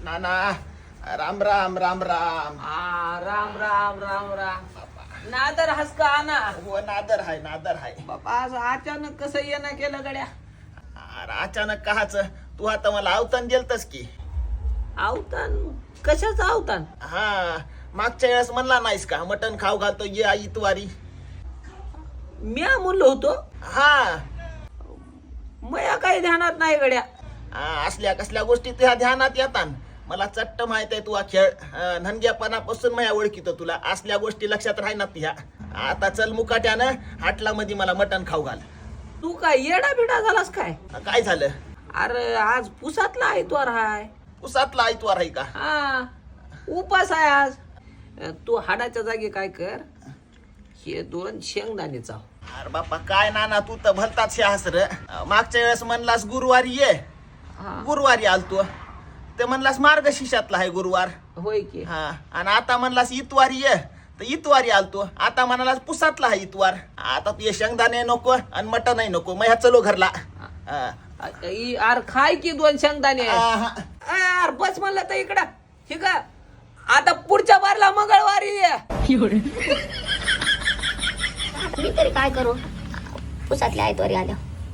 नाना राम राम राम राम. राम राम राम राम. नादर हस का ना हो नादर हाय. बापा आज अचानक कसं येणं केलं गड्या. अरे अचानक काच तू आता मला अवतान गेलतस की. आवतान कशाचं आवतान. हा मागच्या वेळेस म्हणला नाहीस का मटण खाऊ घालतो ये आई तुवारी. मी म्हणलो होतो हा मया काही ध्यानात नाही गड्या. असल्या कसल्या गोष्टी त्या ध्यानात येतात. मला चट्ट माहित आहे तू खेळ ननग्यापणापासून माझ्या ओळखीतो तुला. असल्या गोष्टी लक्षात राहणार ह्या. आता चल मुकाट्यानं हाटला मध्ये मला मटण खाऊ घाल. तू काय येडा बिडा झालास काय. काय झालं. अरे आज पुसातला आयतवार हाय. उसातला आयतवार आहे का. हा उपास आहे आज. तू हाडाच्या जागी काय कर हे 2 शेंगदाणे चाव. अरे बापा काय नाना तू तर भलताच हसर. मागच्या वेळेस म्हणलास गुरुवारी ये. गुरुवारी आलतो ते म्हणलास मार्गशीर्षातला आहे गुरुवार. होय की. हा आणि आता म्हणलास इतवारी ये तर इतवारी आलतो. आता म्हणालास पुसातला आहे इतवार. आता तू शेंगदाणे नको आणि मटणही नको. मग ह्या चलो घरला. अरे खाय की 2 शेंगदाणे. अरे बस म्हणलं तर इकडं ठीक आहे. आता पुढच्या बारला मंगळवारी ये. मी तरी काय करू पुसातल्या आयतवारी आल्या.